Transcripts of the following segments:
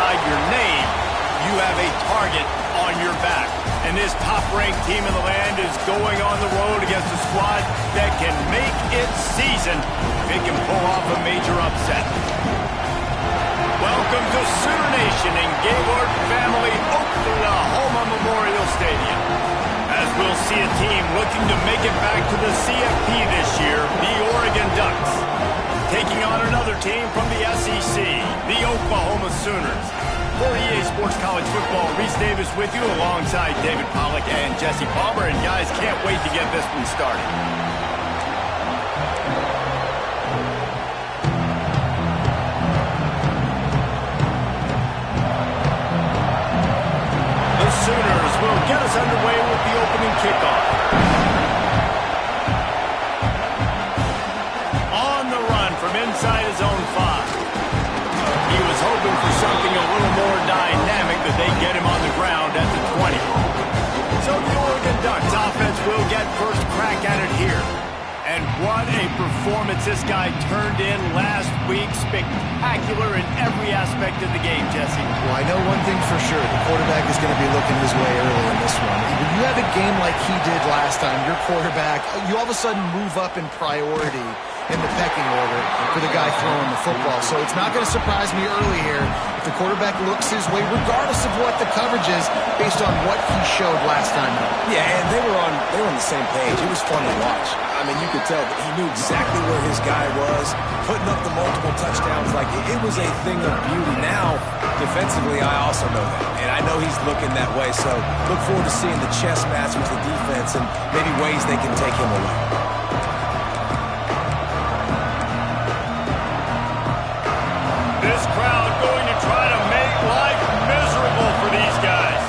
alongside your name, you have a target on your back. And this top-ranked team in the land is going on the road against a squad that can make its season if it can pull off a major upset. Welcome to Sooner Nation and Gaylord Family Oklahoma Memorial Stadium. As we'll see a team looking to make it back to the CFP this year, the Oregon Ducks. Taking on another team from the SEC, the Oklahoma Sooners. For EA Sports College Football, Reese Davis with you alongside David Pollack and Jesse Palmer. And guys, can't wait to get this one started. The Sooners will get us underway with the opening kickoff. On the run from inside his own 5. He was hoping for something a little more dynamic, but they get him on the ground at the 20. So the Oregon Ducks offense will get first crack at it here. And what a performance this guy turned in last week. Spectacular in every aspect of the game, Jesse. Well, I know one thing for sure. The quarterback is going to be looking his way early in this one. When you have a game like he did last time, your quarterback, you all of a sudden move up in priority in the pecking order for the guy throwing the football. So it's not going to surprise me early here if the quarterback looks his way, regardless of what the coverage is, based on what he showed last time. Yeah, and they were on the same page. It was fun to watch. I mean, you could tell that he knew exactly where his guy was, putting up the multiple touchdowns. Like, it was a thing of beauty. Now, defensively, I also know that. And I know he's looking that way. So look forward to seeing the chess match with the defense and maybe ways they can take him away. This crowd going to try to make life miserable for these guys.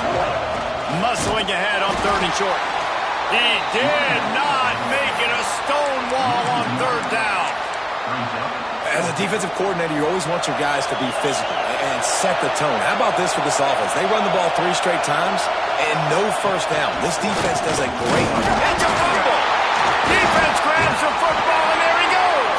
Muscling ahead on 3rd and short. He did not make it a stone wall on 3rd down. As a defensive coordinator, you always want your guys to be physical and set the tone. How about this for this offense? They run the ball 3 straight times and no first down. This defense does a great job. It's a fumble. Defense grabs the football, and there he goes.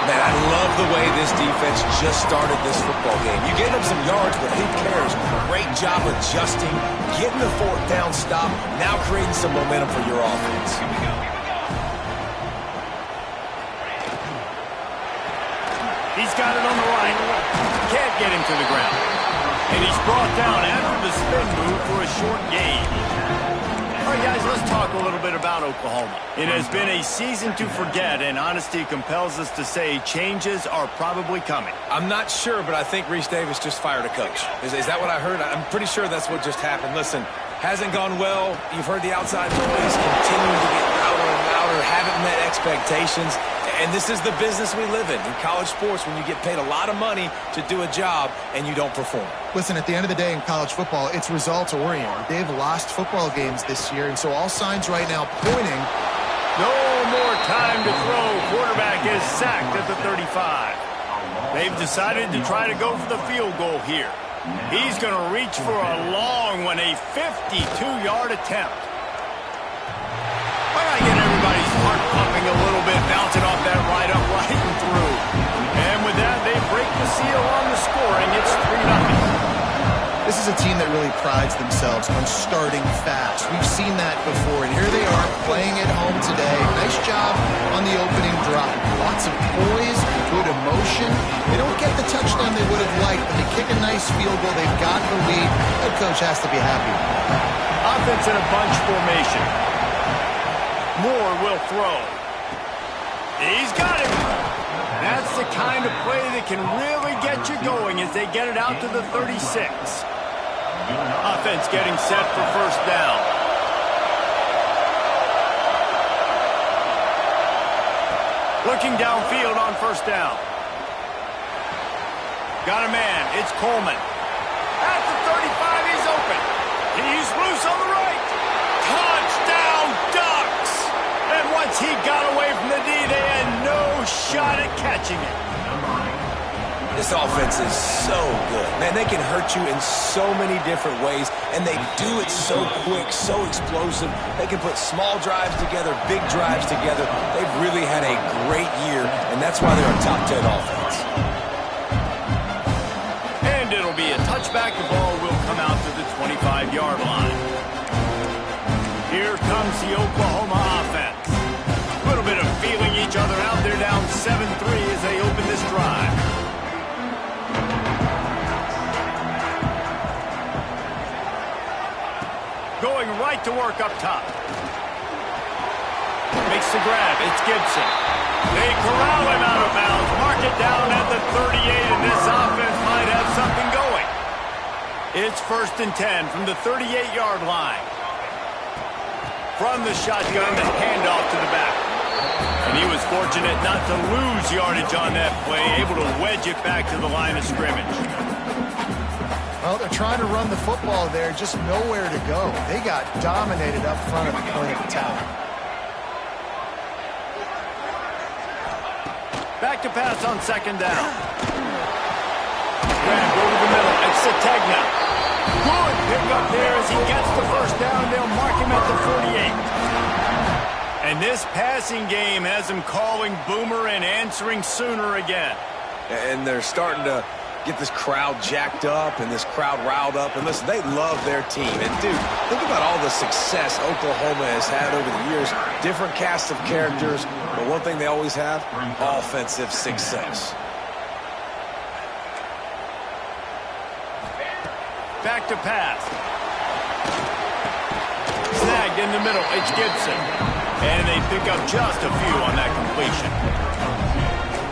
Man, I love the way this defense just started this football game. You get them some yards, but who cares? Great job adjusting, getting the 4th down stop, now creating some momentum for your offense. Here we go. He's got it on the right. Can't get him to the ground. And he's brought down after the spin move for a short gain. All right, guys, let's talk a little bit about Oklahoma. It has been a season to forget, and honesty compels us to say changes are probably coming. I'm not sure, but I think Reese Davis just fired a coach. Is that what I heard? I'm pretty sure that's what just happened. Listen, hasn't gone well. You've heard the outside noise continuing to get louder and louder, haven't met expectations. And this is the business we live in college sports, when you get paid a lot of money to do a job and you don't perform. Listen, at the end of the day in college football, it's results-oriented. They've lost football games this year, and so all signs right now pointing. No more time to throw. Quarterback is sacked at the 35. They've decided to try to go for the field goal here. He's going to reach for a long one, a 52-yard attempt. I gotta get everybody's heart pumping a little bit, bouncing off that right up, right and through. And with that, they break the seal on the scoring. It's 3-0. This is a team that really prides themselves on starting fast. We've seen that before, and here they are playing at home today. Nice job on the opening drop. Lots of poise, good emotion. They don't get the touchdown they would have liked, but they kick a nice field goal. They've got the lead. Head coach has to be happy. Offense in a bunch formation. Moore will throw. He's got it. That's the kind of play that can really get you going as they get it out to the 36. Offense getting set for first down. Looking downfield on first down. Got a man. It's Coleman. At the 35, he's open. He's loose on the right. Touchdown, Ducks! And once he got away from the D, they had no shot at catching it. This offense is so good. Man, they can hurt you in so many different ways, and they do it so quick, so explosive. They can put small drives together, big drives together. They've really had a great year, and that's why they're a top 10 offense. And it'll be a touch back, the ball will come out to the 25-yard line. Here comes the Oklahoma offense. A little bit of feeling each other out. They're down 7-3 as they open this drive. Going right to work up top. Makes the grab. It's Gibson. They corral him out of bounds. Mark it down at the 38, and this offense might have something going. It's 1st and 10 from the 38-yard line. From the shotgun, the handoff to the back. And he was fortunate not to lose yardage on that play, able to wedge it back to the line of scrimmage. Well, they're trying to run the football there, just nowhere to go. They got dominated up front at the point of attack. Back to pass on 2nd down. Grab over the middle. It's Sategna. Good pick up there as he gets the 1st down. They'll mark him at the 48. And this passing game has him calling Boomer and answering Sooner again. And they're starting to get this crowd jacked up and this crowd riled up. And listen, they love their team. And, dude, think about all the success Oklahoma has had over the years. Different cast of characters. But one thing they always have, offensive success. Back to pass. Snagged in the middle. It's Gibson. And they pick up just a few on that completion.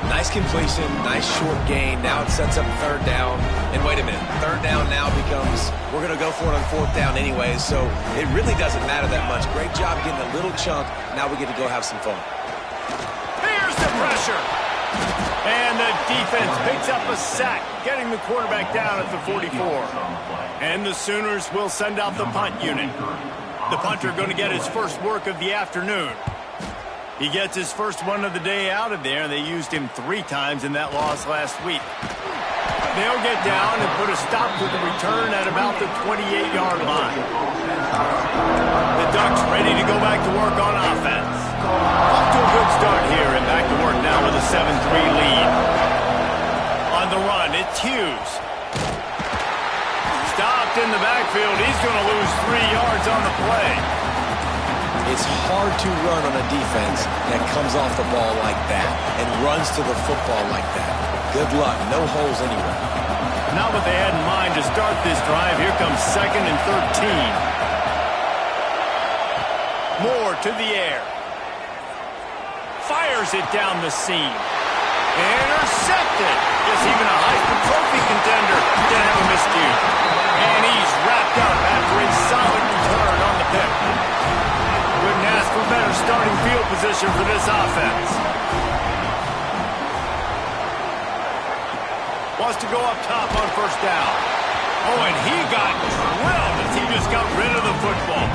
Nice completion, nice short gain. Now it sets up 3rd down. And wait a minute, 3rd down now becomes, we're going to go for it on 4th down anyway, so it really doesn't matter that much. Great job getting a little chunk. Now we get to go have some fun. Here's the pressure. And the defense picks up a sack, getting the quarterback down at the 44. And the Sooners will send out the punt unit. The punter going to get his first work of the afternoon. He gets his first one of the day out of there, and they used him 3 times in that loss last week. They'll get down and put a stop to the return at about the 28-yard line. The Ducks ready to go back to work on offense. Off to a good start here, and back to work now with a 7-3 lead. On the run, it's Hughes. Stopped in the backfield. He's going to lose 3 yards on the play. It's hard to run on a defense that comes off the ball like that and runs to the football like that. Good luck. No holes anywhere. Not what they had in mind to start this drive. Here comes 2nd and 13. Moore to the air. Fires it down the seam. Intercepted. Guess even a Heisman Trophy contender didn't have a miscue. And he's wrapped up after a solid return on the pick. Couldn't ask for better starting field position for this offense. Wants to go up top on 1st down. Oh, and he got drilled as he just got rid of the football.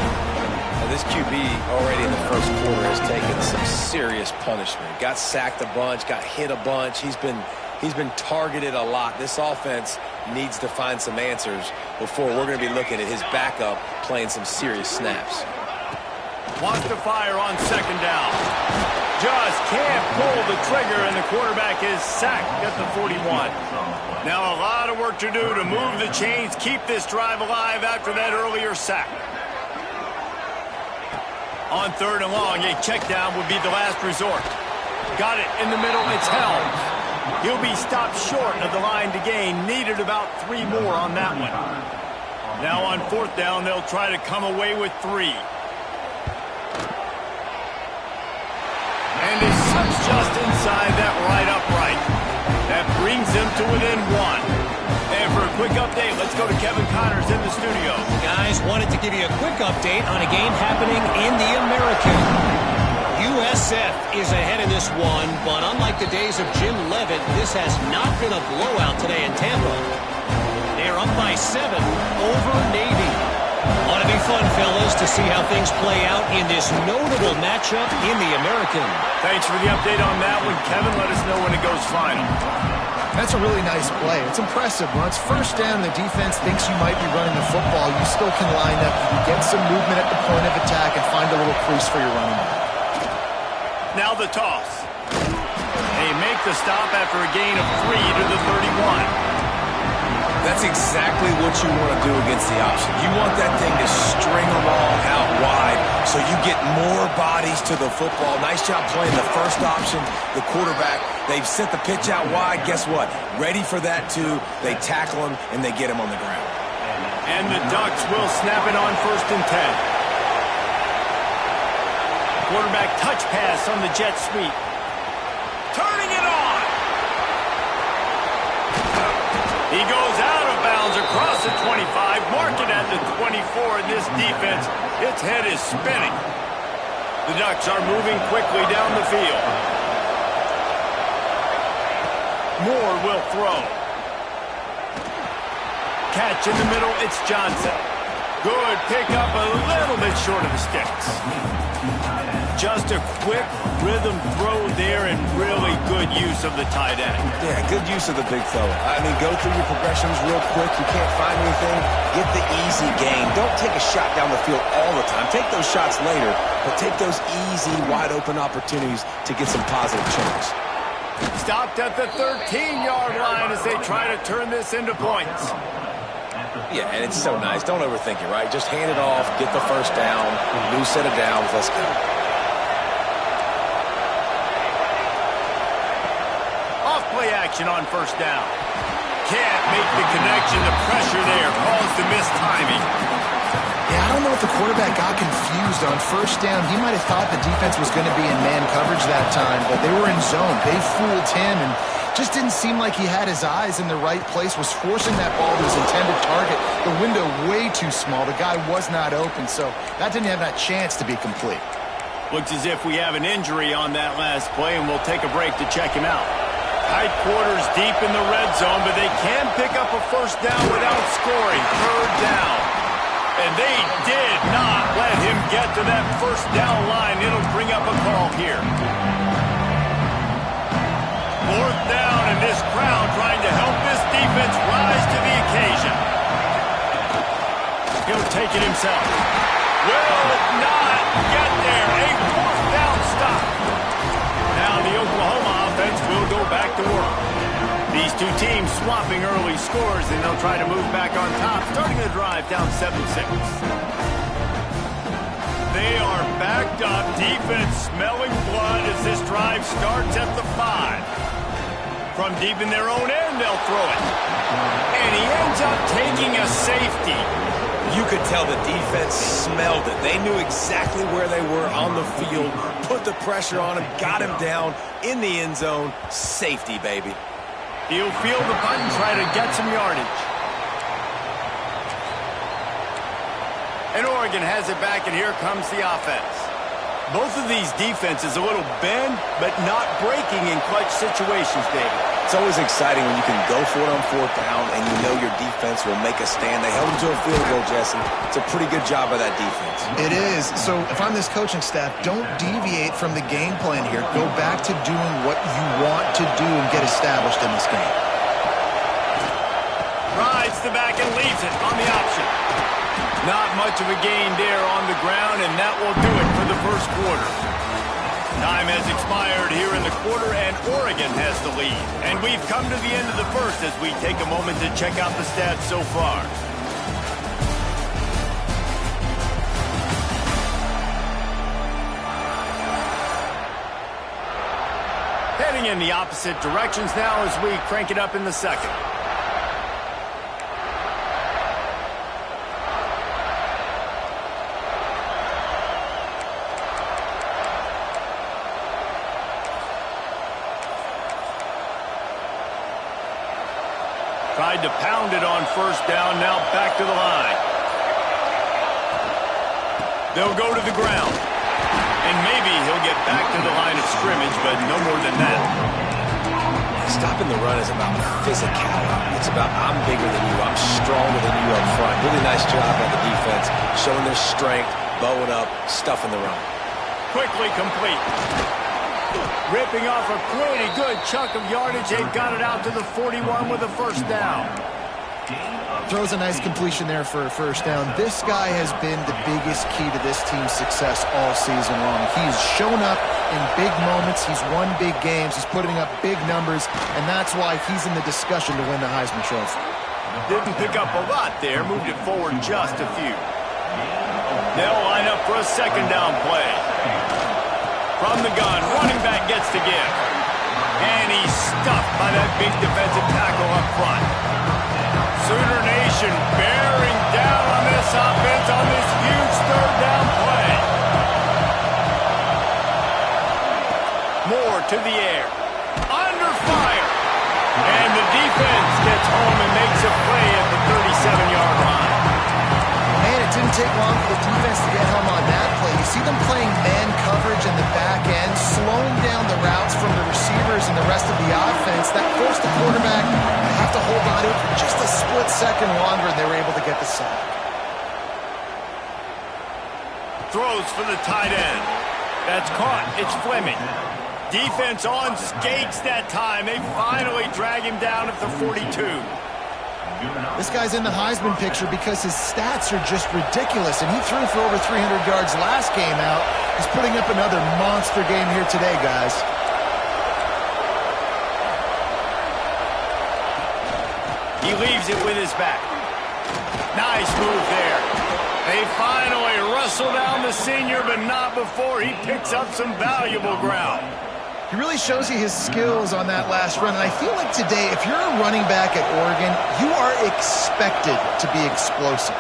Now this QB already in the 1st quarter has taken some serious punishment. Got sacked a bunch, got hit a bunch. He's been targeted a lot. This offense needs to find some answers before we're going to be looking at his backup playing some serious snaps. Wants to fire on 2nd down. Just can't pull the trigger, and the quarterback is sacked at the 41. Now a lot of work to do to move the chains, keep this drive alive after that earlier sack. On 3rd and long, a check down would be the last resort. Got it in the middle, it's Helms. He'll be stopped short of the line to gain. Needed about 3 more on that one. Now on 4th down, they'll try to come away with 3. And he sucks just inside that right upright. That brings him to within 1. And for a quick update, let's go to Kevin Connors in the studio. Guys, wanted to give you a quick update on a game happening in the American. USF is ahead in this one, but unlike the days of Jim Leavitt, this has not been a blowout today in Tampa. They're up by 7 over Navy. Ought to be fun, fellas, to see how things play out in this notable matchup in the American. Thanks for the update on that one, Kevin. Let us know when it goes final. That's a really nice play. It's impressive. When it's 1st down, the defense thinks you might be running the football. You still can line up. You can get some movement at the point of attack and find a little crease for your running back. Now the toss. They make the stop after a gain of 3 to the 31. That's exactly what you want to do against the option. You want that thing to string along out wide so you get more bodies to the football. Nice job playing the first option, the quarterback. They've sent the pitch out wide. Guess what? Ready for that, too. They tackle him, and they get him on the ground. And the Ducks will snap it on 1st and 10. Quarterback touch pass on the jet sweep. Turning it on. He goes out of bounds across the 25, mark it at the 24, and this defense, its head is spinning. The Ducks are moving quickly down the field. Moore will throw. Catch in the middle, it's Johnson. Good pick up, a little bit short of the sticks. Just a quick rhythm throw there and really good use of the tight end. Yeah, good use of the big fella. I mean, go through your progressions real quick. You can't find anything. Get the easy gain. Don't take a shot down the field all the time. Take those shots later, but take those easy, wide-open opportunities to get some positive chunks. Stopped at the 13-yard line as they try to turn this into points. Yeah, and it's so nice. Don't overthink it, right? Just hand it off, get the first down, new set of downs, let's go. Off-play action on 1st down. Can't make the connection. The pressure there caused the missed timing. Yeah, I don't know if the quarterback got confused on 1st down. He might have thought the defense was going to be in man coverage that time, but they were in zone. They fooled him and just didn't seem like he had his eyes in the right place, was forcing that ball to his intended target. The window way too small. The guy was not open, so that didn't have that chance to be complete. Looks as if we have an injury on that last play, and we'll take a break to check him out. Tight quarters deep in the red zone, but they can pick up a 1st down without scoring. 3rd down. And they did not let him get to that 1st down line. It'll bring up a call here. 4th down, and this crowd trying to help this defense rise to the occasion. He'll take it himself. Will not get there. A 4th down stop. Now the Oklahoma offense will go back to work. These two teams swapping early scores, and they'll try to move back on top, starting the drive down 7-6. They are backed up. Defense smelling blood as this drive starts at the 5. From deep in their own end, they'll throw it. And he ends up taking a safety. You could tell the defense smelled it. They knew exactly where they were on the field, put the pressure on him, got him down in the end zone. Safety, baby. He'll feel the punt and try to get some yardage. And Oregon has it back, and here comes the offense. Both of these defenses a little bend, but not breaking in clutch situations, David. It's always exciting when you can go for it on 4th down and you know your defense will make a stand. They held them to a field goal, Jesse. It's a pretty good job by that defense. It is. So if I'm this coaching staff, don't deviate from the game plan here. Go back to doing what you want to do and get established in this game. Rides the back and leaves it on the option. Not much of a gain there on the ground, and that will do it for the 1st quarter. Time has expired here in the quarter, and Oregon has the lead. And we've come to the end of the 1st as we take a moment to check out the stats so far. Heading in the opposite directions now as we crank it up in the 2nd. Tried to pound it on 1st down, now back to the line. They'll go to the ground. And maybe he'll get back to the line of scrimmage, but no more than that. Stopping the run is about physicality. It's about I'm bigger than you, I'm stronger than you up front. Really nice job by the defense, showing their strength, bowing up, stuffing the run. Quickly complete. Ripping off a pretty good chunk of yardage. They've got it out to the 41 with a 1st down. Throws a nice completion there for a 1st down. This guy has been the biggest key to this team's success all season long. He's shown up in big moments. He's won big games. He's putting up big numbers, and that's why he's in the discussion to win the Heisman Trophy. Didn't pick up a lot there, moved it forward just a few. They'll line up for a second down play. From the gun, running back gets the give. And he's stuffed by that big defensive tackle up front. Sooner Nation bearing down on this offense on this huge third down play. Moore to the air. Under fire. And the defense gets home and makes a play at the 37-yard line. Man, it didn't take long for the defense to get home on that play. You see them playing man coverage in the back end, slowing down the routes from the receivers and the rest of the offense. That forced the quarterback to have to hold on to it for just a split second longer, and they were able to get the sack. Throws for the tight end. That's caught. It's Fleming. Defense on skates that time. They finally drag him down at the 42. This guy's in the Heisman picture because his stats are just ridiculous, and he threw for over 300 yards last game out. He's putting up another monster game here today, guys. He leaves it with his back. Nice move there. They finally wrestle down the senior, but not before he picks up some valuable ground. He really shows you his skills on that last run, and I feel like today, if you're a running back at Oregon, you are expected to be explosive.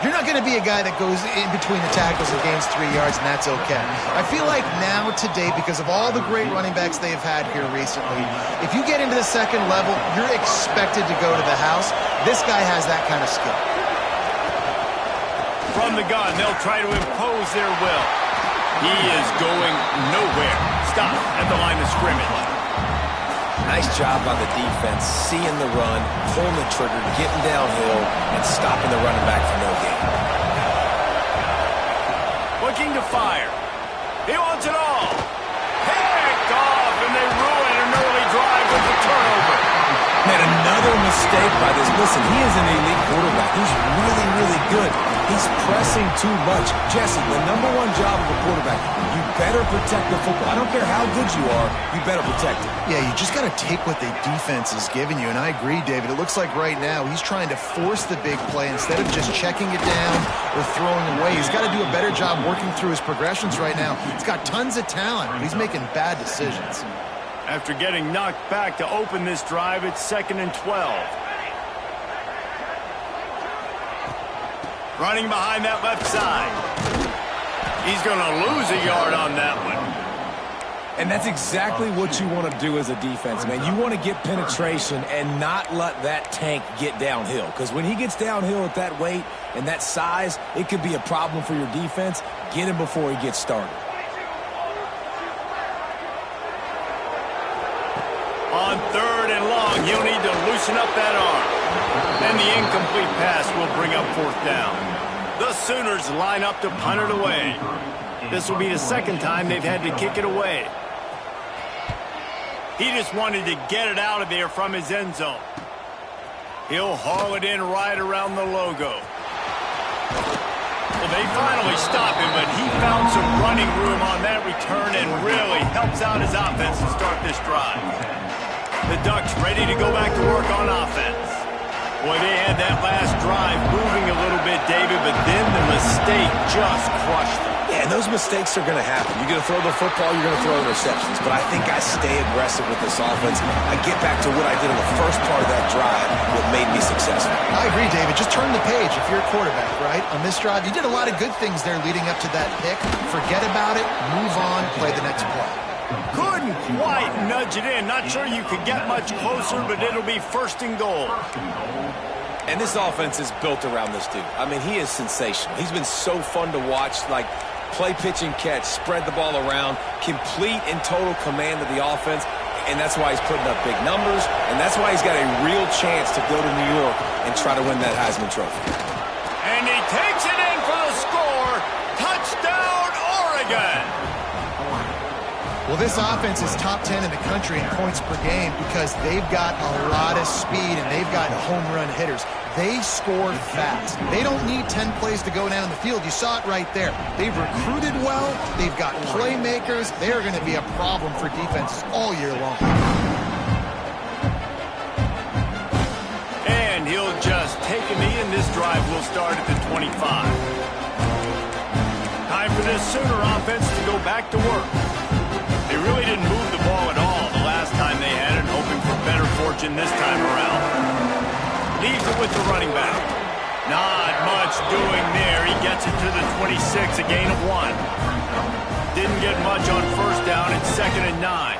You're not going to be a guy that goes in between the tackles and gains 3 yards, and that's okay. I feel like now, today, because of all the great running backs they have had here recently, if you get into the second level, you're expected to go to the house. This guy has that kind of skill. From the gun, they'll try to impose their will. He is going nowhere. Stop at the line of scrimmage. Nice job by the defense, seeing the run, pulling the trigger, getting downhill, and stopping the running back for no gain. Looking to fire. He wants it all. Picked off, and they ruin an early drive with the turnover. Man, another mistake by this. Listen, he is an elite quarterback. He's really, really good. He's pressing too much. Jesse, the #1 job of a quarterback, you better protect the football. I don't care how good you are, you better protect it. Yeah, you just got to take what the defense is giving you, and I agree, David. It looks like right now he's trying to force the big play instead of just checking it down or throwing away. He's got to do a better job working through his progressions right now. He's got tons of talent, but he's making bad decisions. After getting knocked back to open this drive, it's 2nd and 12. Running behind that left side. He's going to lose a yard on that one. And that's exactly what you want to do as a defense, man. You want to get penetration and not let that tank get downhill. Because when he gets downhill at that weight and that size, it could be a problem for your defense. Get him before he gets started. On 3rd and long, he'll need to loosen up that arm. And the incomplete pass will bring up 4th down. The Sooners line up to punt it away. This will be the second time they've had to kick it away. He just wanted to get it out of there from his end zone. He'll haul it in right around the logo. Well, they finally stop him, but he found some running room on that return and really helps out his offense to start this drive. The Ducks ready to go back to work on offense. Boy, they had that last drive moving a little bit, David, but then the mistake just crushed them. Yeah, and those mistakes are going to happen. You're going to throw the football, you're going to throw interceptions. But I think I stay aggressive with this offense. I get back to what I did in the first part of that drive, what made me successful. I agree, David. Just turn the page if you're a quarterback, right? On this drive, you did a lot of good things there leading up to that pick. Forget about it, move on, play the next play. Couldn't quite nudge it in. Not sure you could get much closer, but it'll be 1st and goal. And this offense is built around this dude. I mean, he is sensational. He's been so fun to watch, like play, pitch, and catch, spread the ball around, complete and total command of the offense, and that's why he's putting up big numbers, and that's why he's got a real chance to go to New York and try to win that Heisman Trophy. And he takes it in for the score. Touchdown, Oregon! Well, this offense is top 10 in the country in points per game because they've got a lot of speed and they've got home run hitters. They score fast. They don't need 10 plays to go down the field. You saw it right there. They've recruited well. They've got playmakers. They are going to be a problem for defenses all year long. And he'll just take a knee, and this drive will start at the 25. Time for this Sooner offense to go back to work. They really didn't move the ball at all the last time they had it, hoping for better fortune this time around. Leaves it with the running back. Not much doing there. He gets it to the 26, a gain of 1. Didn't get much on first down. It's 2nd and 9.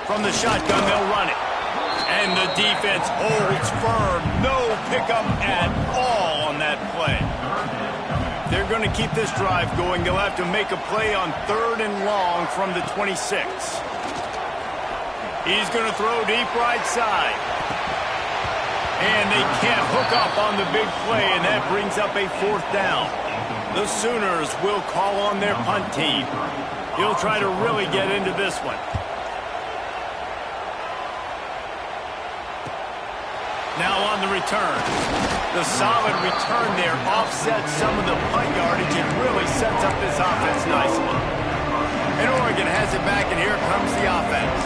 From the shotgun, they'll run it. And the defense holds firm. No pickup at all on that play. They're going to keep this drive going. They'll have to make a play on 3rd and long from the 26. He's going to throw deep right side. And they can't hook up on the big play, and that brings up a 4th down. The Sooners will call on their punt team. He'll try to really get into this one. Now on the return. The solid return there offsets some of the punt yardage and really sets up this offense nicely. And Oregon has it back, and here comes the offense.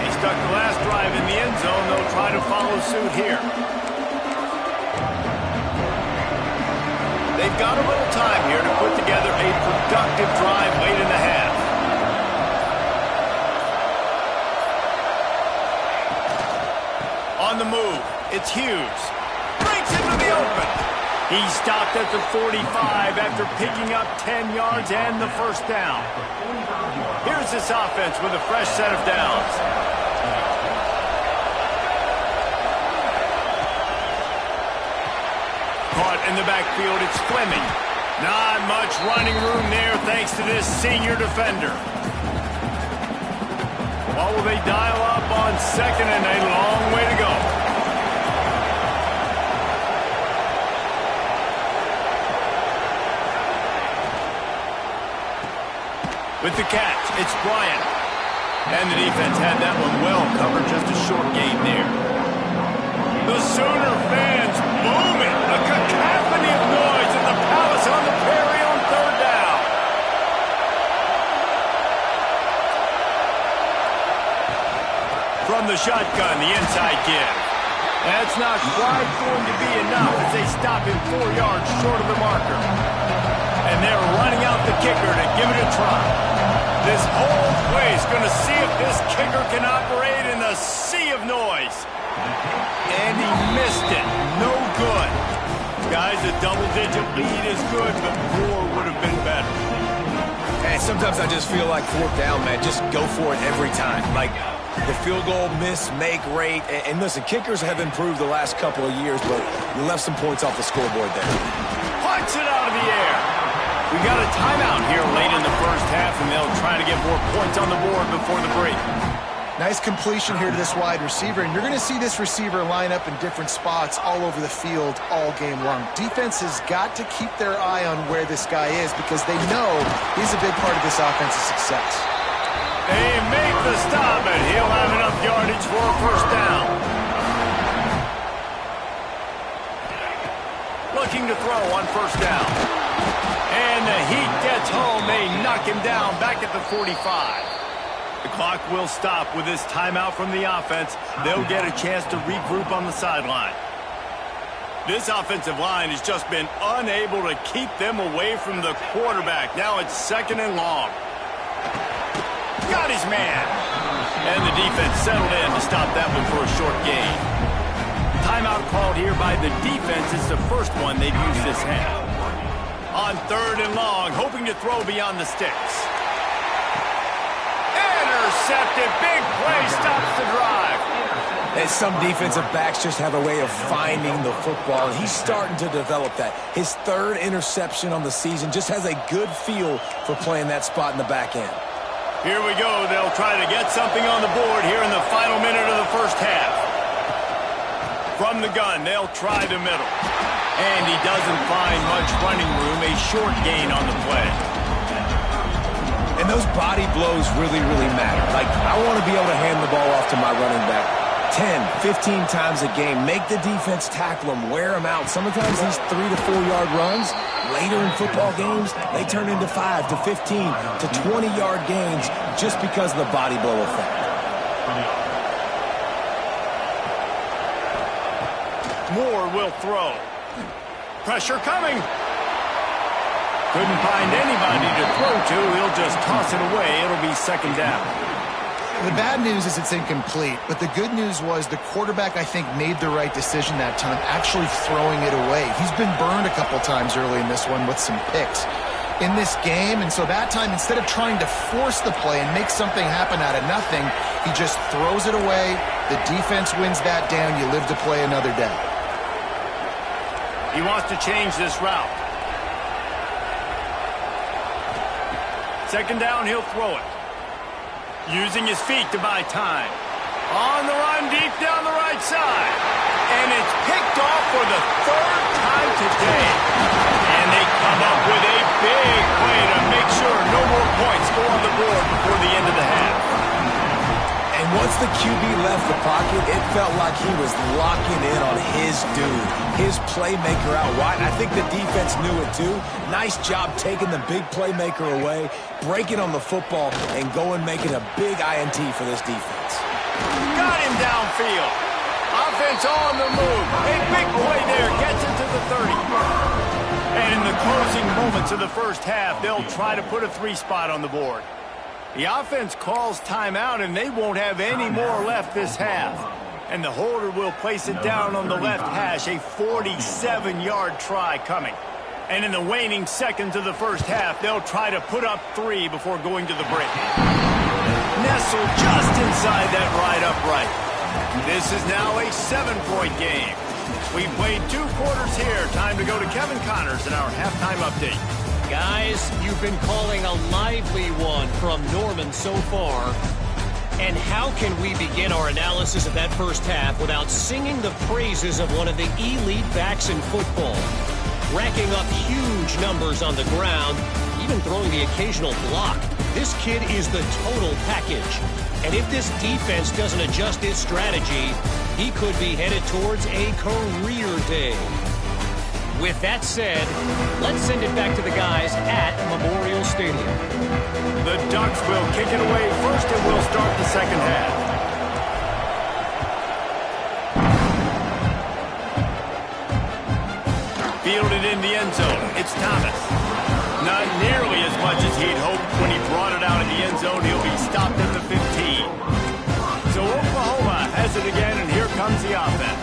He stuck the last drive in the end zone. They'll try to follow suit here. They've got a little time here to put together a productive drive late in the half. On the move, it's Hughes. Breaks into the open. He stopped at the 45 after picking up 10 yards and the 1st down. Here's this offense with a fresh set of downs. Caught in the backfield, it's Fleming. Not much running room there thanks to this senior defender. What will they dial up on 2nd and a long way to go? With the catch, it's Bryant. And the defense had that one well covered, just a short gain there. The Sooner fans booming. A cacophony of noise in the Palace on the Prairie on 3rd down. From the shotgun, the inside give. That's not quite going to be enough as they stop him 4 yards short of the marker. And they're running out the kicker to give it a try. This whole place going to see if this kicker can operate in the sea of noise. And he missed it. No good. Guys, a double-digit lead is good, but more would have been better. And sometimes I just feel like 4th down, man. Just go for it every time. Like the field goal miss-make rate. And listen, kickers have improved the last couple of years, but you left some points off the scoreboard there. Punts it out of the air. We got a timeout here late in the 1st half, and they'll try to get more points on the board before the break. Nice completion here to this wide receiver, and you're going to see this receiver line up in different spots all over the field all game long. Defense has got to keep their eye on where this guy is because they know he's a big part of this offense's success. They make the stop, and he'll have enough yardage for a 1st down. Looking to throw on 1st down. And the heat gets home. They knock him down back at the 45. The clock will stop with this timeout from the offense. They'll get a chance to regroup on the sideline. This offensive line has just been unable to keep them away from the quarterback. Now it's 2nd and long. Got his man. And the defense settled in to stop that one for a short gain. Timeout called here by the defense. It's the first one they've used this half. On 3rd and long, hoping to throw beyond the sticks. Intercepted. Big play stops the drive. And some defensive backs just have a way of finding the football, and he's starting to develop that. His 3rd interception on the season, just has a good feel for playing that spot in the back end. Here we go. They'll try to get something on the board here in the final minute of the 1st half. From the gun, they'll try the middle. And he doesn't find much running room, a short gain on the play. And those body blows really, really matter. Like, I want to be able to hand the ball off to my running back 10, 15 times a game. Make the defense tackle him, wear him out. Sometimes these 3 to 4 yard runs, later in football games, they turn into 5 to 15 to 20 yard gains just because of the body blow effect. Moore will throw. Pressure coming. Couldn't find anybody to throw to. He'll just toss it away. It'll be second down. The bad news is it's incomplete, but the good news was the quarterback, I think, made the right decision that time, actually throwing it away. He's been burned a couple times early in this one with some picks in this game, and so that time, instead of trying to force the play and make something happen out of nothing, he just throws it away. The defense wins that down. You live to play another day. He wants to change this route. Second down, he'll throw it. Using his feet to buy time. On the run, deep down the right side. And it's picked off for the third time today. And they come up with a big play to make sure no more points go on the board before the end of the half. And once the QB left the pocket, it felt like he was locking in on his dude, his playmaker out wide. I think the defense knew it too. Nice job taking the big playmaker away, breaking on the football, and going making a big INT for this defense. Got him downfield. Offense on the move. A big play there. Gets it to the 30. And in the closing moments of the first half, they'll try to put a 3-spot on the board. The offense calls timeout, and they won't have any more left this half. And the holder will place it down on the left hash, a 47-yard try coming. And in the waning seconds of the first half, they'll try to put up 3 before going to the break. Nestled just inside that right upright. This is now a 7-point game. We played 2 quarters here. Time to go to Kevin Connors in our halftime update. Guys, you've been calling a lively one from Norman so far. And how can we begin our analysis of that first half without singing the praises of one of the elite backs in football? Racking up huge numbers on the ground, even throwing the occasional block. This kid is the total package. And if this defense doesn't adjust its strategy, he could be headed towards a career day. With that said, let's send it back to the guys at Memorial Stadium. The Ducks will kick it away first, and we'll start the second half. Fielded in the end zone. It's Thomas. Not nearly as much as he'd hoped. When he brought it out of the end zone, he'll be stopped at the 15. So Oklahoma has it again, and here comes the offense.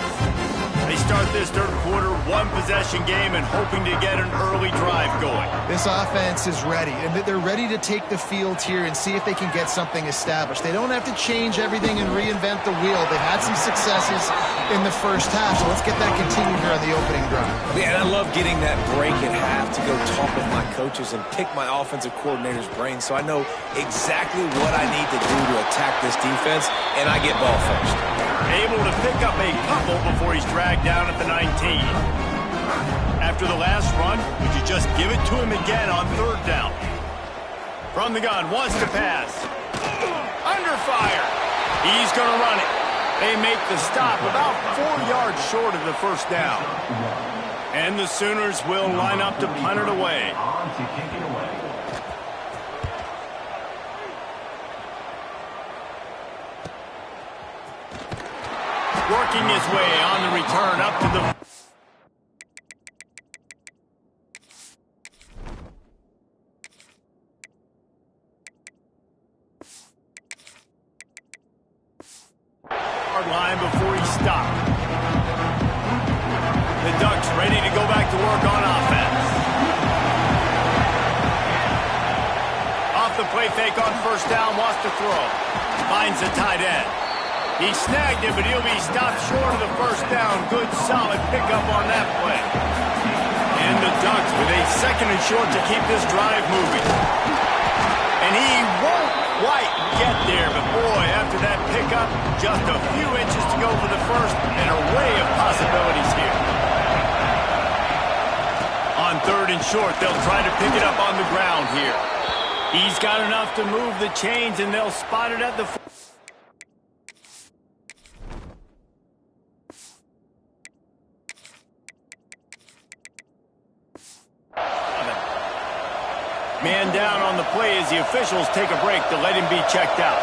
They start this third quarter, 1-possession game, and hoping to get an early drive going. This offense is ready, and they're ready to take the field here and see if they can get something established. They don't have to change everything and reinvent the wheel. They've had some successes in the first half, so let's get that continued here on the opening drive. Yeah, and I love getting that break at half to go talk with my coaches and pick my offensive coordinator's brain so I know exactly what I need to do to attack this defense, and I get ball first. Able to pick up a couple before he's dragged down at the 19. After the last run, would you just give it to him again on third down? From the gun, wants to pass. Under fire. He's going to run it. They make the stop about 4 yards short of the first down. And the Sooners will line up to punt it away. Working his way on the return up to the... line before he stopped. The Ducks ready to go back to work on offense. Off the play fake on first down, wants to throw. Finds the tight end. He snagged it, but he'll be stopped short of the first down. Good, solid pickup on that play. And the Ducks with a second and short to keep this drive moving. And he won't quite get there, but boy, after that pickup, just a few inches to go for the first, and an array of possibilities here. On third and short, they'll try to pick it up on the ground here. He's got enough to move the chains, and they'll spot it at the... Man down on the play as the officials take a break to let him be checked out.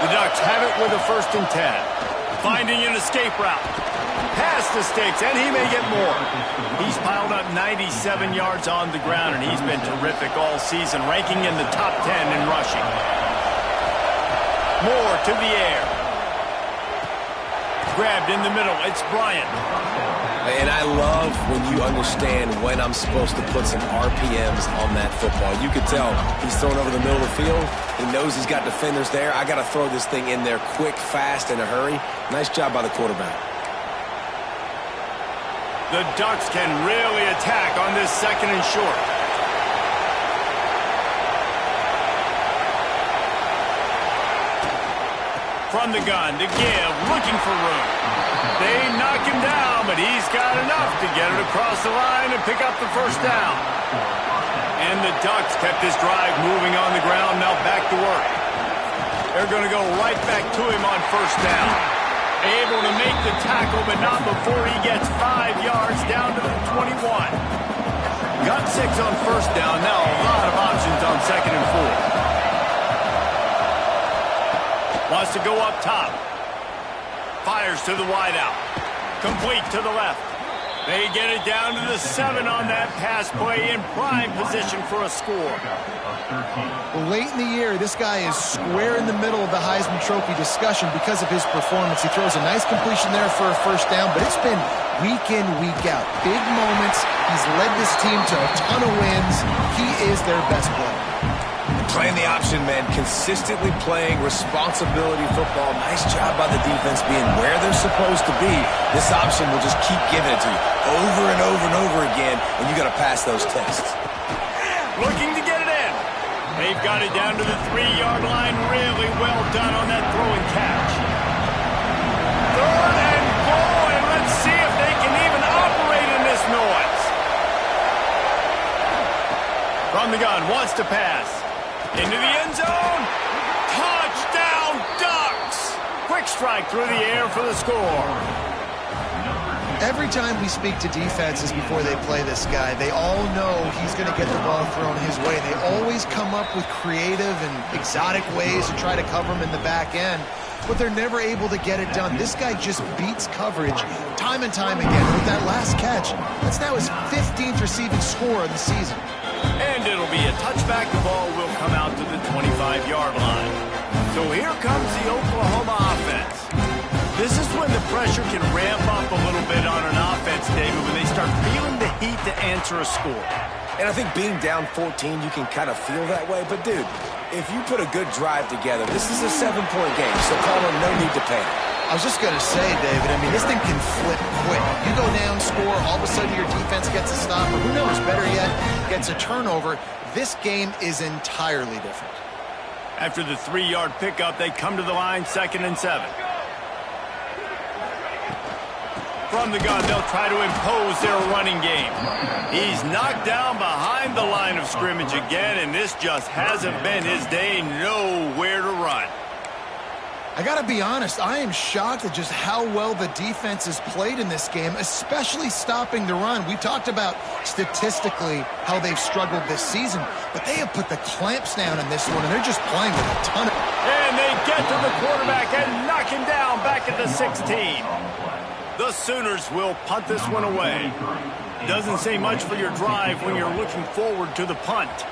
The Ducks have it with a 1st and 10. Finding an escape route. Past the sticks, and he may get more. He's piled up 97 yards on the ground, and he's been terrific all season, ranking in the top 10 in rushing. Moore to the air. Grabbed in the middle. It's Bryant. And I love when you understand when I'm supposed to put some RPMs on that football. You could tell he's throwing over the middle of the field. He knows he's got defenders there. I got to throw this thing in there quick, fast, in a hurry. Nice job by the quarterback. The Ducks can really attack on this second and short. From the gun to give, looking for room. They knock him down, but he's got enough to get it across the line and pick up the first down. And the Ducks kept this drive moving on the ground, now back to work. They're going to go right back to him on first down. Able to make the tackle, but not before he gets 5 yards down to the 21. Got 6 on first down, now a lot of options on second and 4. Wants to go up top. Fires to the wideout. Complete to the left. They get it down to the 7 on that pass play in prime position for a score. Well, late in the year, this guy is square in the middle of the Heisman Trophy discussion because of his performance. He throws a nice completion there for a first down, but it's been week in, week out. Big moments. He's led this team to a ton of wins. He is their best player. Playing the option, man. Consistently playing responsibility football. Nice job by the defense being where they're supposed to be. This option will just keep giving it to you over and over and over again, and you got to pass those tests. Looking to get it in. They've got it down to the 3-yard line. Really well done on that throw and catch. Third and goal, and let's see if they can even operate in this noise. From the gun, wants to pass. Into the end zone. Touchdown, Ducks! Quick strike through the air for the score. Every time we speak to defenses before they play this guy, they all know he's going to get the ball thrown his way. They always come up with creative and exotic ways to try to cover him in the back end, but they're never able to get it done. This guy just beats coverage time and time again. With that last catch, that's now his 15th receiving score of the season. And it'll be a touchback. The ball will come out to the 25-yard line. So here comes the Oklahoma offense. This is when the pressure can ramp up a little bit on an offense, David, when they start feeling the heat to answer a score. And I think being down 14, you can kind of feel that way. But, dude, if you put a good drive together, this is a 7-point game, so call them no need to panic. I was just going to say, David, I mean, this thing can flip quick. You go down, score, all of a sudden your defense gets a stop, or who knows, better yet, gets a turnover. This game is entirely different. After the 3-yard pickup, they come to the line, 2nd and 7. From the gun, they'll try to impose their running game. He's knocked down behind the line of scrimmage again, and this just hasn't been his day. Nowhere to run. I got to be honest, I am shocked at just how well the defense has played in this game, especially stopping the run. We talked about statistically how they've struggled this season, but they have put the clamps down in this one, and they're just playing with a ton of... And they get to the quarterback and knock him down back at the 16. The Sooners will punt this one away. Doesn't say much for your drive when you're looking forward to the punt.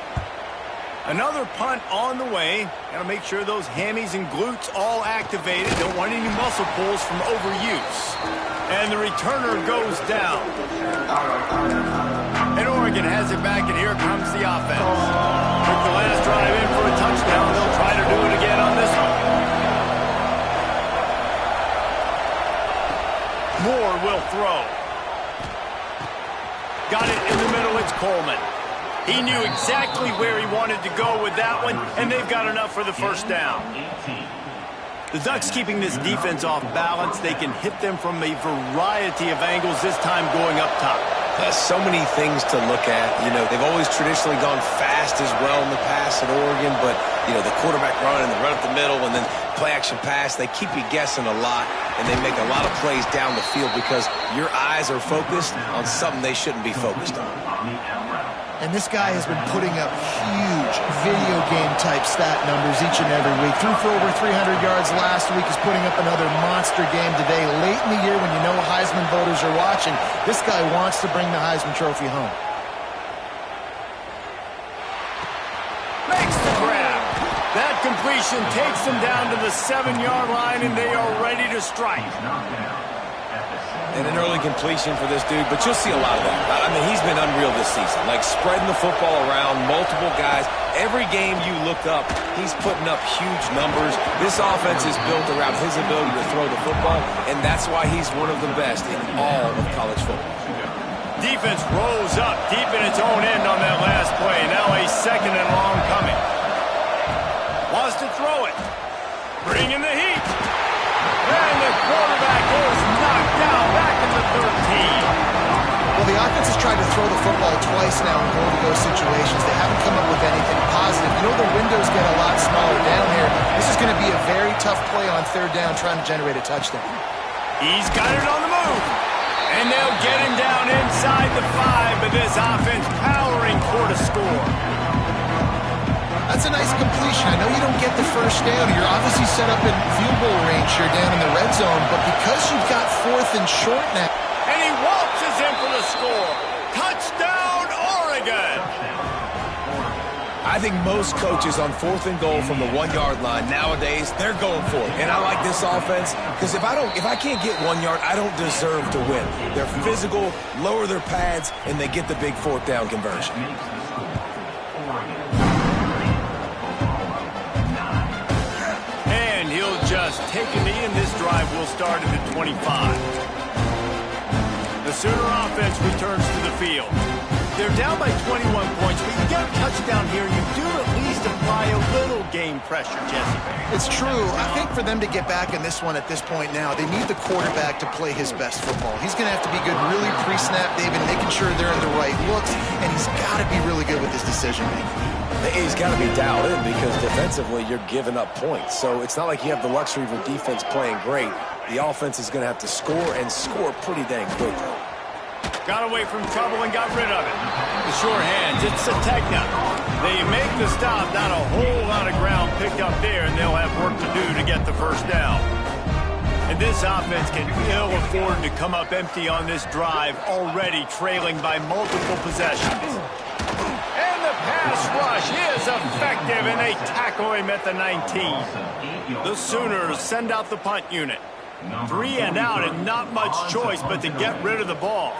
Another punt on the way. Got to make sure those hammies and glutes all activated. Don't want any muscle pulls from overuse. And the returner goes down. And Oregon has it back, and here comes the offense. Took the last drive in for a touchdown. They'll try to do it again on this one. Moore will throw. Got it in the middle. It's Coleman. He knew exactly where he wanted to go with that one, and they've got enough for the first down. The Ducks keeping this defense off balance. They can hit them from a variety of angles, this time going up top. So many things to look at. You know, they've always traditionally gone fast as well in the past at Oregon, but, you know, the quarterback run and the run up the middle and then play-action pass, they keep you guessing a lot, and they make a lot of plays down the field because your eyes are focused on something they shouldn't be focused on. And this guy has been putting up huge video game type stat numbers each and every week. Threw for over 300 yards last week. He's putting up another monster game today. Late in the year when you know Heisman voters are watching, this guy wants to bring the Heisman Trophy home. Makes the grab. That completion takes them down to the 7-yard line, and they are ready to strike. And an early completion for this dude, but you'll see a lot of that. I mean, he's been unreal this season, like spreading the football around, multiple guys. Every game you look up, he's putting up huge numbers. This offense is built around his ability to throw the football, and that's why he's one of the best in all of college football. Defense rolls up deep in its own end on that last play. Now a 2nd and long coming. Wants to throw it. Bringing the heat. And the quarterback is knocked down back at the 13. Well, the offense has tried to throw the football twice now in goal-to-go situations. They haven't come up with anything positive. You know the windows get a lot smaller down here. This is going to be a very tough play on 3rd down trying to generate a touchdown. He's got it on the move. And they'll get him down inside the 5, but this offense powering for the score. That's a nice completion. I know you don't get the 1st down. You're obviously set up in field goal range here down in the red zone, but because you've got 4th and short now. And he waltzes in for the score. Touchdown, Oregon! I think most coaches on 4th and goal from the 1-yard line nowadays, they're going for it. And I like this offense because if I can't get 1 yard, I don't deserve to win. They're physical, lower their pads, and they get the big 4th down conversion. And he'll just take a knee, and this drive will start at the 25. The Sooner offense returns to the field. They're down by 21 points, but you get a touchdown here, you do at least apply a little game pressure, Jesse. It's true. I think for them to get back in this one at this point now, they need the quarterback to play his best football. He's going to have to be good really pre-snap, David, making sure they're in the right looks, and he's got to be really good with his decision-making. He's got to be dialed in because defensively you're giving up points. So it's not like you have the luxury of a defense playing great. The offense is going to have to score and score pretty dang quickly. Got away from trouble and got rid of it. The sure hands, it's Sategna. They make the stop, not a whole lot of ground picked up there, and they'll have work to do to get the 1st down. And this offense can ill afford to come up empty on this drive, already trailing by multiple possessions. And the pass rush is effective, and they tackle him at the 19. The Sooners send out the punt unit. 3 and out, and not much choice but to get rid of the ball.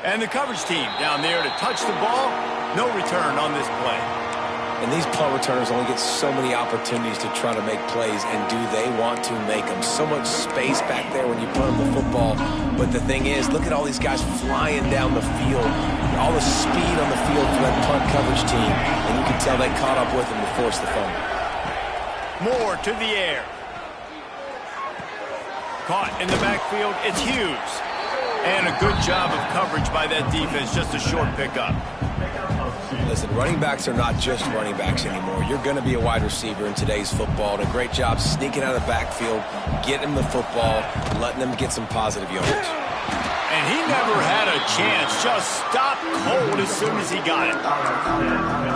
And the coverage team down there to touch the ball. No return on this play. And these punt returners only get so many opportunities to try to make plays, and do they want to make them? So much space back there when you put them the football. But the thing is, look at all these guys flying down the field. All the speed on the field for that punt coverage team. And you can tell they caught up with them to force the fumble. Moore to the air. Caught in the backfield, it's Hughes. And a good job of coverage by that defense, just a short pickup. Listen, running backs are not just running backs anymore. You're going to be a wide receiver in today's football. And a great job sneaking out of the backfield, getting them the football, letting them get some positive yardage. And he never had a chance, just stopped cold as soon as he got it.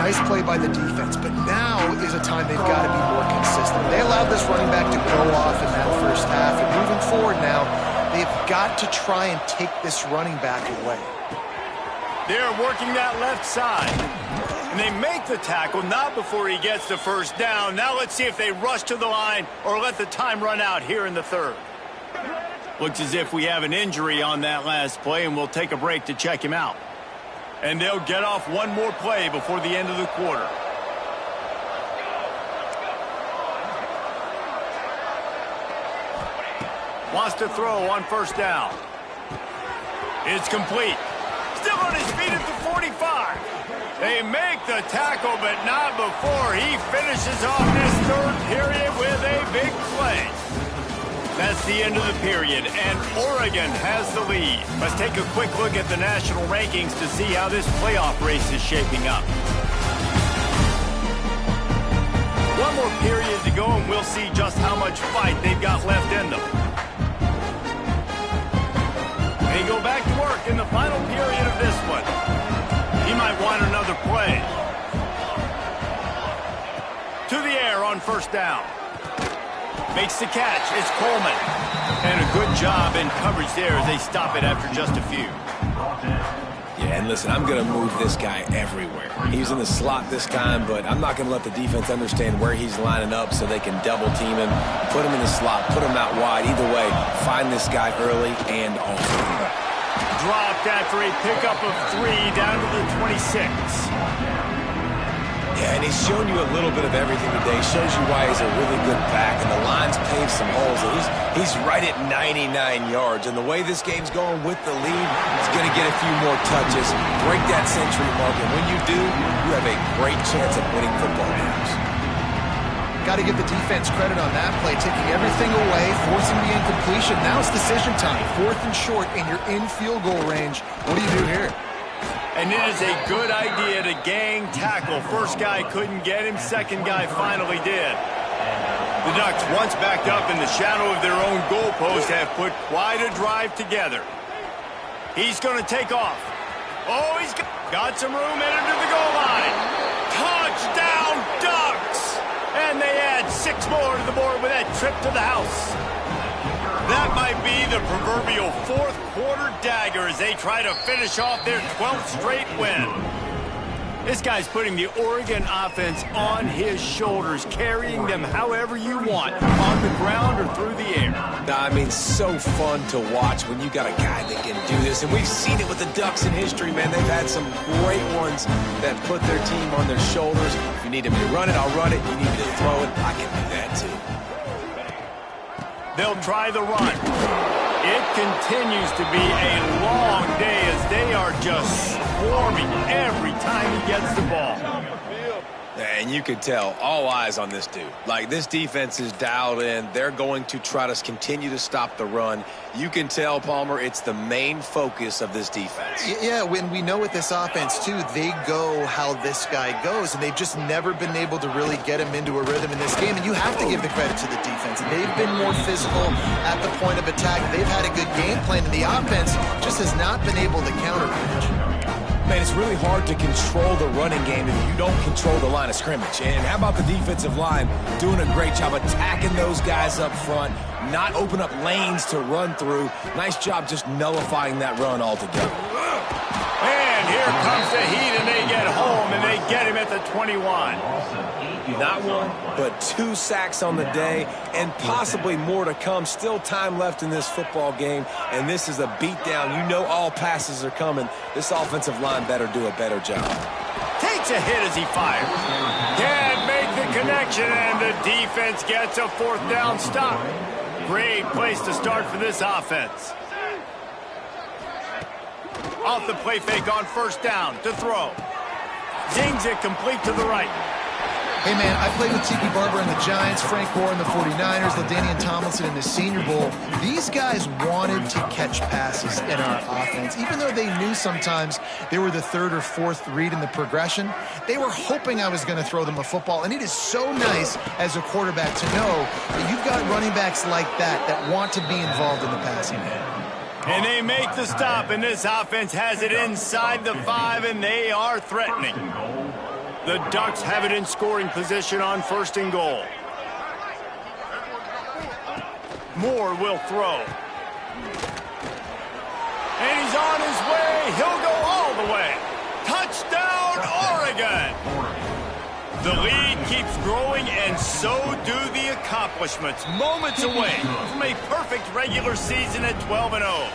Nice play by the defense, but now is a time they've got to be more consistent. They allowed this running back to go off in that 1st half, and moving forward now, they've got to try and take this running back away. They're working that left side. And they make the tackle, not before he gets the 1st down. Now let's see if they rush to the line or let the time run out here in the 3rd. Looks as if we have an injury on that last play, and we'll take a break to check him out. And they'll get off one more play before the end of the quarter. Wants to throw on 1st down. It's complete. Still on his feet at the 45. They make the tackle, but not before he finishes off this 3rd period with a big play. That's the end of the period, and Oregon has the lead. Let's take a quick look at the national rankings to see how this playoff race is shaping up. One more period to go, and we'll we'll see just how much fight they've got left in them. They go back to work in the final period of this one. He might want another play. To the air on first down. Makes the catch. It's Coleman. And a good job in coverage there as they stop it after just a few. Yeah, and listen, I'm going to move this guy everywhere. He's in the slot this time, but I'm not going to let the defense understand where he's lining up so they can double team him, put him in the slot, put him out wide. Either way, find this guy early and often. Dropped after a pickup of 3 down to the 26. Yeah, and he's shown you a little bit of everything today. Shows you why he's a really good back, and the line's paved some holes. He's right at 99 yards, and the way this game's going with the lead, he's going to get a few more touches, break that century mark, and when you do, you have a great chance of winning football games. Got to give the defense credit on that play, taking everything away, forcing the incompletion. Now it's decision time. 4th and short, and you're in field goal range. What do you do here? And it is a good idea to gang tackle. First guy couldn't get him. Second guy finally did. The Ducks, once backed up in the shadow of their own goalpost, have put quite a drive together. He's going to take off. Oh, he's got some room headed to the goal line. Touchdown, Ducks! And they add 6 more to the board with that trip to the house. That might be the proverbial 4th quarter dagger as they try to finish off their 12th straight win. This guy's putting the Oregon offense on his shoulders, carrying them however you want, on the ground or through the air. I mean, so fun to watch when you got a guy that can do this. And we've seen it with the Ducks in history, man. They've had some great ones that put their team on their shoulders. If you need me to run it, I'll run it. You need me to throw it, I can do that too. They'll try the run. It continues to be a long day as they are just swarming every time he gets the ball. And you could tell, all eyes on this dude. Like, this defense is dialed in. They're going to try to continue to stop the run. You can tell, Palmer, it's the main focus of this defense. Yeah, when we know with this offense, too, they go how this guy goes, and they've just never been able to really get him into a rhythm in this game. And you have to give the credit to the defense. They've been more physical at the point of attack. They've had a good game plan, and the offense just has not been able to counterpunch. Man, it's really hard to control the running game if you don't control the line of scrimmage. And how about the defensive line doing a great job attacking those guys up front, not open up lanes to run through. Nice job just nullifying that run altogether. And here comes the heat, and they get home, and they get him at the 21. Not 1, but 2 sacks on the day, and possibly more to come. Still time left in this football game, and this is a beatdown. You know all passes are coming. This offensive line better do a better job. Takes a hit as he fires. Can't make the connection, and the defense gets a 4th down stop. Great place to start for this offense. Off the play fake on first down to throw. Zings it complete to the right. Hey, man, I played with Tiki Barber and the Giants, Frank Gore and the 49ers, LaDainian Tomlinson in the Senior Bowl. These guys wanted to catch passes in our offense. Even though they knew sometimes they were the 3rd or 4th read in the progression, they were hoping I was going to throw them a football. And it is so nice as a quarterback to know that you've got running backs like that want to be involved in the passing game. And they make the stop, and this offense has it inside the 5, and they are threatening. The Ducks have it in scoring position on 1st and goal. Moore will throw. And he's on his way. He'll go all the way. Touchdown, Oregon! The lead keeps growing, and so do the accomplishments. Moments away from a perfect regular season at 12-0.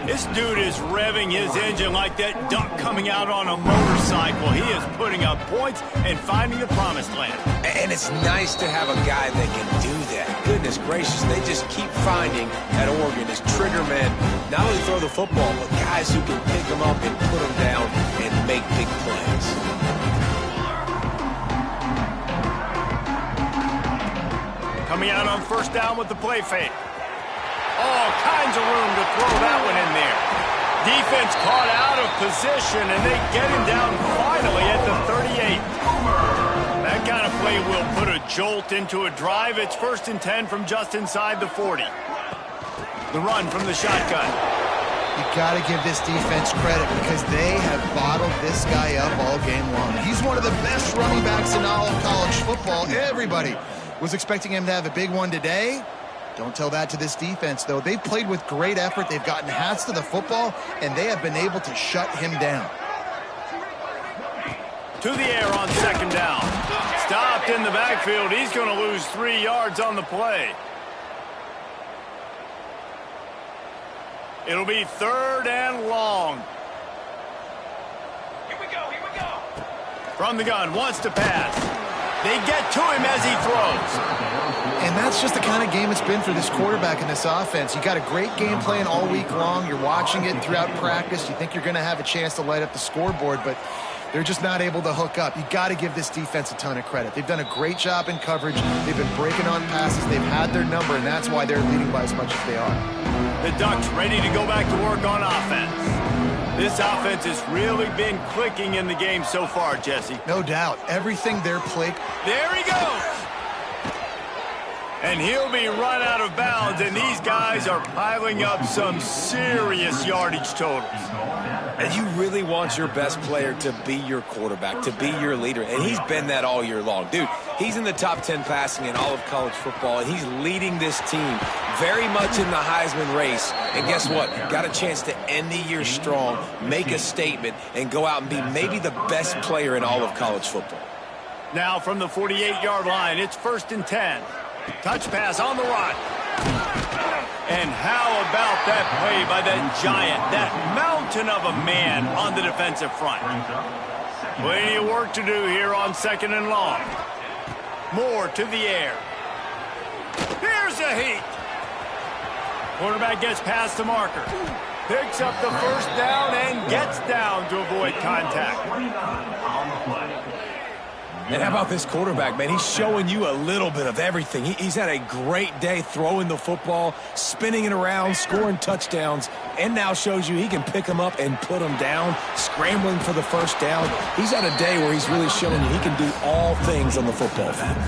This dude is revving his engine like that duck coming out on a motorcycle. He is putting up points and finding the promised land. And it's nice to have a guy that can do that. Goodness gracious, they just keep finding at Oregon as trigger men. Not only throw the football, but guys who can pick them up and put them down and make big plays. Coming out on first down with the play fake. All kinds of room to throw that one in there. Defense caught out of position, and they get him down finally at the 38. That kind of play will put a jolt into a drive. It's 1st and 10 from just inside the 40. The run from the shotgun. You got to give this defense credit because they have bottled this guy up all game long. He's one of the best running backs in all of college football. Everybody was expecting him to have a big one today. Don't tell that to this defense, though. They've played with great effort. They've gotten hats to the football, and they have been able to shut him down. To the air on 2nd down. Stopped in the backfield. He's going to lose 3 yards on the play. It'll be 3rd and long. Here we go, here we go. From the gun, wants to pass. They get to him as he throws. And that's just the kind of game it's been for this quarterback in this offense. You got a great game plan all week long. You're watching it throughout practice. You think you're going to have a chance to light up the scoreboard, but they're just not able to hook up. You got to give this defense a ton of credit. They've done a great job in coverage. They've been breaking on passes. They've had their number, and that's why they're leading by as much as they are. The Ducks ready to go back to work on offense. This offense has really been clicking in the game so far, Jesse. No doubt. Everything they're playing. There he goes. And he'll be run out of bounds, and these guys are piling up some serious yardage totals. And you really want your best player to be your quarterback, to be your leader. And he's been that all year long. Dude, he's in the top 10 passing in all of college football, and he's leading this team very much in the Heisman race. And guess what? Got a chance to end the year strong, make a statement, and go out and be maybe the best player in all of college football. Now from the 48-yard line, it's 1st and 10. Touch pass on the run. And how about that play by that giant, that mountain of a man on the defensive front? Plenty of work to do here on 2nd and long. Moore to the air. Here's a heat. Quarterback gets past the marker. Picks up the 1st down and gets down to avoid contact. And how about this quarterback, man? He's showing you a little bit of everything. He's had a great day throwing the football, spinning it around, scoring touchdowns, and now shows you he can pick them up and put them down, scrambling for the 1st down. He's had a day where he's really showing you he can do all things on the football field.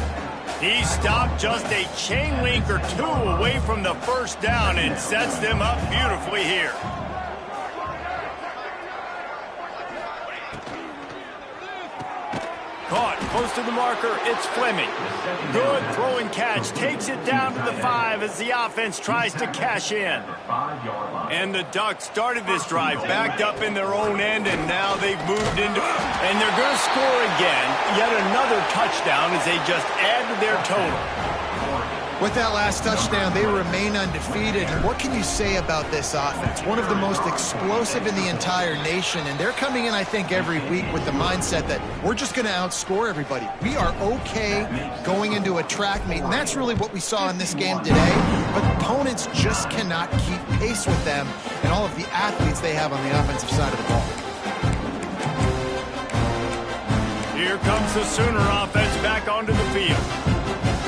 He stopped just a chain link or two away from the 1st down and sets them up beautifully here. Caught close to the marker, it's Fleming. Good throwing catch, takes it down to the 5 as the offense tries to cash in. And the Ducks started this drive backed up in their own end, and now they've moved into, and they're going to score again. Yet another touchdown as they just add to their total. With that last touchdown, they remain undefeated. And what can you say about this offense? One of the most explosive in the entire nation. And they're coming in, I think, every week with the mindset that we're just going to outscore everybody. We are okay going into a track meet. And that's really what we saw in this game today. But opponents just cannot keep pace with them and all of the athletes they have on the offensive side of the ball. Here comes the Sooner offense back onto the field.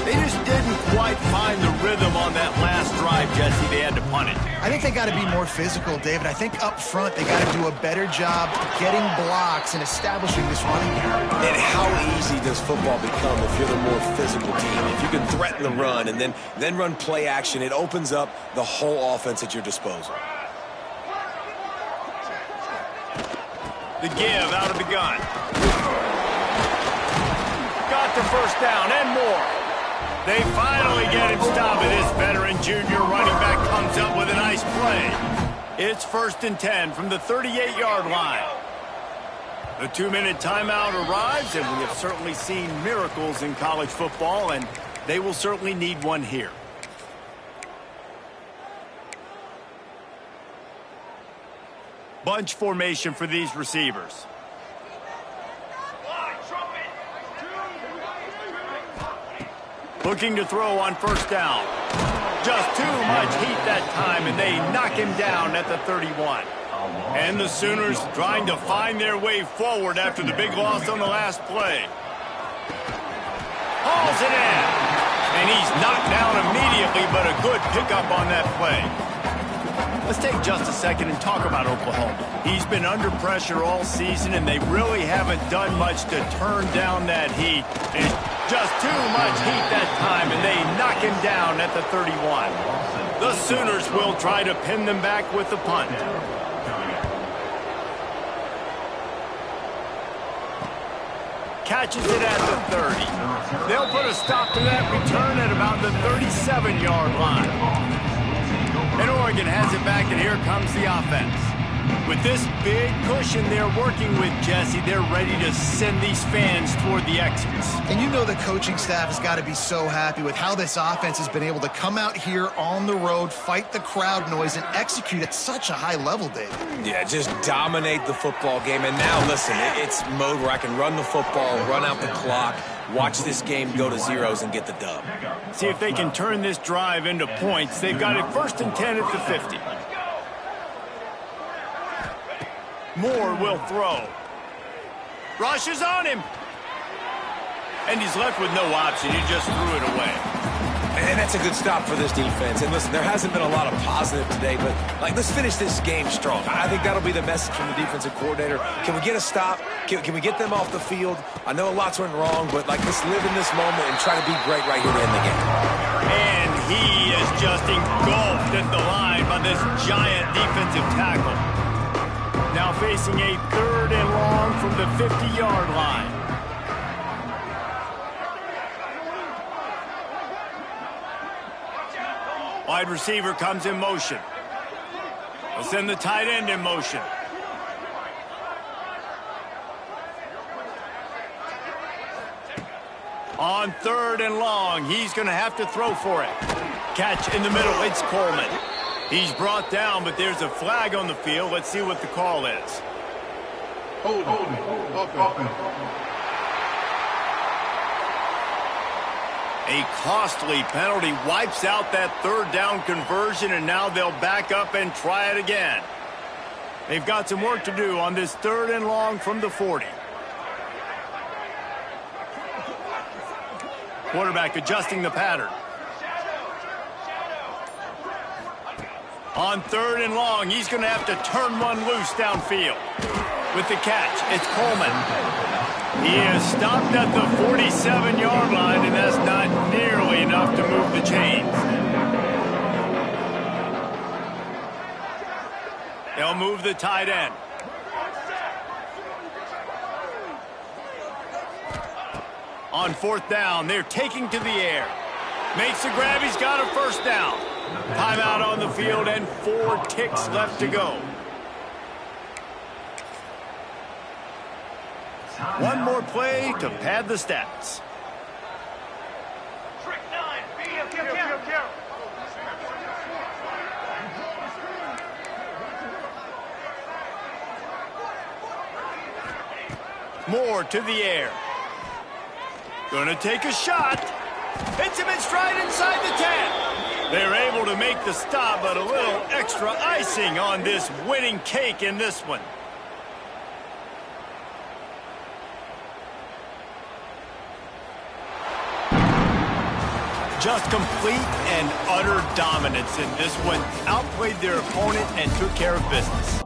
They just didn't quite find the rhythm on that last drive, Jesse. They had to punt it. I think they got to be more physical, David. I think up front they got to do a better job getting blocks and establishing this running game. And how easy does football become if you're the more physical team? If you can threaten the run and then run play action, it opens up the whole offense at your disposal. The give out of the gun. Got the 1st down and more. They finally get him stopped, and this veteran junior running back comes up with a nice play. It's 1st and 10 from the 38-yard line. The 2-minute timeout arrives, and we have certainly seen miracles in college football, and they will certainly need one here. Bunch formation for these receivers. Looking to throw on 1st down. Just too much heat that time, and they knock him down at the 31. And the Sooners trying to find their way forward after the big loss on the last play. Hauls it in. And he's knocked down immediately, but a good pickup on that play. Let's take just a second and talk about Oklahoma. He's been under pressure all season, and they really haven't done much to turn down that heat. It's just too much heat that time, and they knock him down at the 31. The Sooners will try to pin them back with the punt. Catches it at the 30. They'll put a stop to that return at about the 37-yard line. And Oregon has it back, and here comes the offense. With this big cushion they're working with, Jesse, they're ready to send these fans toward the exits. And you know the coaching staff has got to be so happy with how this offense has been able to come out here on the road, fight the crowd noise, and execute at such a high level, David. Yeah, just dominate the football game. And now, listen, it's mode where I can run the football, run out the clock, watch this game go to zeros and get the dub. See if they can turn this drive into points. They've got it 1st and 10 at the 50. Moore will throw. Rushes on him. And he's left with no option. He just threw it away. And that's a good stop for this defense. And listen, there hasn't been a lot of positive today, but let's finish this game strong. I think that'll be the message from the defensive coordinator. Can we get a stop? Can we get them off the field? I know a lot's went wrong, but let's live in this moment and try to be great right here to end the game. And he is just engulfed at the line by this giant defensive tackle. Now facing a 3rd and long from the 50-yard line. Wide receiver comes in motion. We'll send the tight end in motion. On 3rd and long, he's going to have to throw for it. Catch in the middle, it's Coleman. He's brought down, but there's a flag on the field. Let's see what the call is. Hold. A costly penalty wipes out that 3rd down conversion, and now they'll back up and try it again. They've got some work to do on this 3rd and long from the 40. Quarterback adjusting the pattern. On 3rd and long, he's going to have to turn one loose downfield. With the catch, it's Coleman. He is stopped at the 47-yard line, and that's not nearly enough to move the chains. They'll move the tight end. On 4th down, they're taking to the air. Makes the grab, he's got a 1st down. Timeout on the field and 4 ticks left to go. One more play to pad the stats. Trick 9. Moore to the air. Gonna take a shot. Hits him in stride inside the 10. They're able to make the stop, but a little extra icing on this winning cake in this one. Just complete and utter dominance in this one. Outplayed their opponent and took care of business.